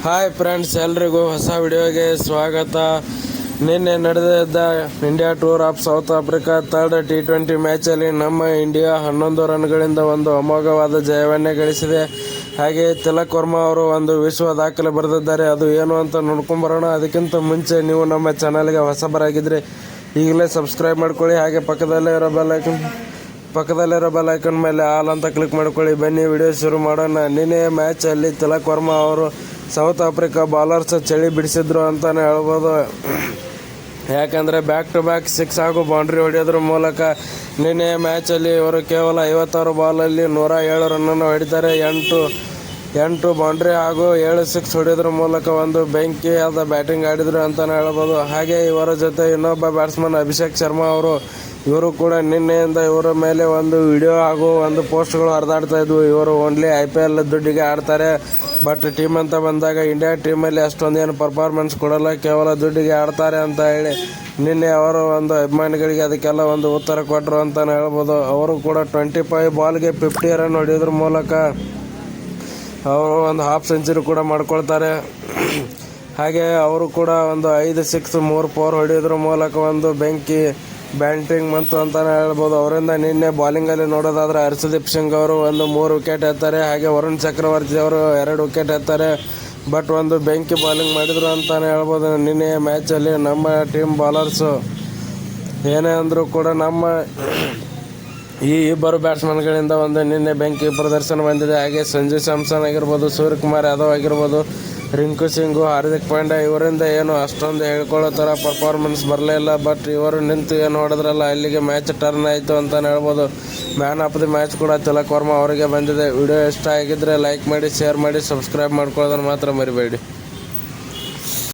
Hi friends, ಎಲ್ರಿಗೂ ಹೊಸ ವಿಡಿಯೋಗೆ ಸ್ವಾಗತ. ನಿನ್ನೆ ನಡೆದಿದ್ದ India tour of south Africa third T20 ಮ್ಯಾಚಲ್ಲಿ ನಮ್ಮ ಇಂಡಿಯಾ 11 ರನ್ಗಳಿಂದ ಒಂದು ಅಮೋಘವಾದ ಜಯವನ್ನೇ ಗಳಿಸಿದೆ. ಹಾಗೆಯೇ ತಿಲಕ್ ವರ್ಮಾ ಅವರು ಒಂದು ವಿಶ್ವ ದಾಖಲೆ ಬರೆದಿದ್ದಾರೆ. ಅದು ಏನು ಅಂತ ನೋಡ್ಕೊಂಬರೋಣ. ಅದಕ್ಕಿಂತ ಮುಂಚೆ ನೀವು ನಮ್ಮ ಚಾನಲ್ಗೆ ಹೊಸಬರಾಗಿದ್ದರೆ ಈಗಲೇ ಸಬ್ಸ್ಕ್ರೈಬ್ ಮಾಡ್ಕೊಳ್ಳಿ. ಹಾಗೆ ಪಕ್ಕದಲ್ಲಿರೋ ಬೆಲ್ ಐಕನ್ ಮೇಲೆ ಆಲ್ ಅಂತ ಕ್ಲಿಕ್ ಮಾಡ್ಕೊಳ್ಳಿ. ಬನ್ನಿ ವಿಡಿಯೋ ಶುರು ಮಾಡೋಣ. ನಿನ್ನೆ ಮ್ಯಾಚಲ್ಲಿ ತಿಲಕ್ ವರ್ಮಾ ಅವರು ಸೌತ್ ಆಫ್ರಿಕಾ ಬೌಲರ್ಸ್ ಚಳಿ ಬಿಡಿಸಿದ್ರು ಅಂತಲೇ ಹೇಳ್ಬೋದು. ಯಾಕಂದರೆ ಬ್ಯಾಕ್ ಟು ಬ್ಯಾಕ್ 6 ಹಾಗೂ ಬೌಂಡ್ರಿ ಹೊಡೆಯೋದ್ರ ಮೂಲಕ ನಿನ್ನೆ ಮ್ಯಾಚಲ್ಲಿ ಇವರು ಕೇವಲ 56 ಬಾಲಲ್ಲಿ 107 ರನ್ನನ್ನು ಹೊಡಿತಾರೆ. 8 ಬೌಂಡ್ರಿ ಹಾಗೂ 7 ಸಿಕ್ಸ್ ಹೊಡೆಯೋದ್ರ ಮೂಲಕ ಒಂದು ಬೆಂಕಿಯಾದ ಬ್ಯಾಟಿಂಗ್ ಆಡಿದರು ಅಂತಲೇ ಹೇಳ್ಬೋದು. ಹಾಗೆ ಇವರ ಜೊತೆ ಇನ್ನೊಬ್ಬ ಬ್ಯಾಟ್ಸ್ಮನ್ ಅಭಿಷೇಕ್ ಶರ್ಮಾ ಇವರು ಕೂಡ ನಿನ್ನೆಯಿಂದ ಇವರ ಮೇಲೆ ಒಂದು ವಿಡಿಯೋ ಹಾಗೂ ಒಂದು ಪೋಸ್ಟ್ಗಳು ಹರಿದಾಡ್ತಾ ಇದ್ವು. ಇವರು ಓನ್ಲಿ IPL ದುಡ್ಡಿಗೆ ಆಡ್ತಾರೆ, ಬಟ್ ಟೀಮ್ ಅಂತ ಬಂದಾಗ ಇಂಡಿಯಾ ಟೀಮಲ್ಲಿ ಅಷ್ಟೊಂದೇನು ಪರ್ಫಾರ್ಮೆನ್ಸ್ ಕೊಡಲ್ಲ, ಕೇವಲ ದುಡ್ಡಿಗೆ ಆಡ್ತಾರೆ ಅಂತ ಹೇಳಿ ನಿನ್ನೆ ಅವರು ಒಂದು ಅಭಿಮಾನಿಗಳಿಗೆ ಅದಕ್ಕೆಲ್ಲ ಒಂದು ಉತ್ತರ ಕೊಟ್ಟರು ಅಂತಲೇ ಹೇಳ್ಬೋದು. ಅವರು ಕೂಡ 25 ಬಾಲ್ಗೆ 50 ರನ್ ಹೊಡೆಯೋದ್ರ ಮೂಲಕ ಅವರು ಒಂದು ಹಾಫ್ ಸೆಂಚುರಿ ಕೂಡ ಮಾಡ್ಕೊಳ್ತಾರೆ. ಹಾಗೆ ಅವರು ಕೂಡ ಒಂದು 5 ಸಿಕ್ಸ್ 3 4 ಹೊಡೆಯೋದ್ರ ಮೂಲಕ ಒಂದು ಬೆಂಕಿ ಬ್ಯಾಟಿಂಗ್ ಬಂತು ಅಂತಲೇ ಹೇಳ್ಬೋದು. ಅವರಿಂದ ನಿನ್ನೆ ಬಾಲಿಂಗಲ್ಲಿ ನೋಡೋದಾದರೆ ಹರ್ಷದೀಪ್ ಸಿಂಗ್ ಅವರು ಒಂದು 3 ವಿಕೆಟ್ ಎತ್ತಾರೆ. ಹಾಗೆ ವರುಣ್ ಚಕ್ರವರ್ತಿ ಅವರು 2 ವಿಕೆಟ್ ಎತ್ತಾರೆ. ಬಟ್ ಒಂದು ಬೆಂಕಿ ಬಾಲಿಂಗ್ ಮಾಡಿದರು ಅಂತಲೇ ಹೇಳ್ಬೋದು. ನಿನ್ನೆ ಮ್ಯಾಚಲ್ಲಿ ನಮ್ಮ ಟೀಮ್ ಬಾಲರ್ಸು ಏನೇ ಅಂದರೂ ಕೂಡ ನಮ್ಮ ಈ ಇಬ್ಬರು ಬ್ಯಾಟ್ಸ್ಮನ್ಗಳಿಂದ ಒಂದು ನಿನ್ನೆ ಬೆಂಕಿ ಪ್ರದರ್ಶನ ಬಂದಿದೆ. ಹಾಗೆ ಸಂಜು ಸ್ಯಾಮ್ಸನ್ ಆಗಿರ್ಬೋದು, ಸೂರ್ಯಕುಮಾರ್ ಯಾದವ್ ಆಗಿರ್ಬೋದು, ರಿಂಕು ಸಿಂಗು, ಹಾರ್ದಿಕ್ ಪಾಂಡ್ಯ ಇವರಿಂದ ಏನು ಅಷ್ಟೊಂದು ಹೇಳ್ಕೊಳ್ಳೋ ಥರ ಪರ್ಫಾರ್ಮೆನ್ಸ್ ಬರಲಿಲ್ಲ. ಬಟ್ ಇವರು ನಿಂತು ಏನು ನೋಡಿದ್ರಲ್ಲ, ಅಲ್ಲಿಗೆ ಮ್ಯಾಚ್ ಟರ್ನ್ ಆಯಿತು ಅಂತಲೇ ಹೇಳ್ಬೋದು. ಮ್ಯಾನ್ ಆಫ್ ದಿ ಮ್ಯಾಚ್ ಕೂಡ ತಿಲಕ್ ವರ್ಮಾ ಅವರಿಗೆ ಬಂದಿದೆ. ವಿಡಿಯೋ ಇಷ್ಟ ಆಗಿದ್ದರೆ ಲೈಕ್ ಮಾಡಿ, ಶೇರ್ ಮಾಡಿ, ಸಬ್ಸ್ಕ್ರೈಬ್ ಮಾಡ್ಕೊಳ್ಳೋದನ್ನು ಮಾತ್ರ ಮರಿಬೇಡಿ.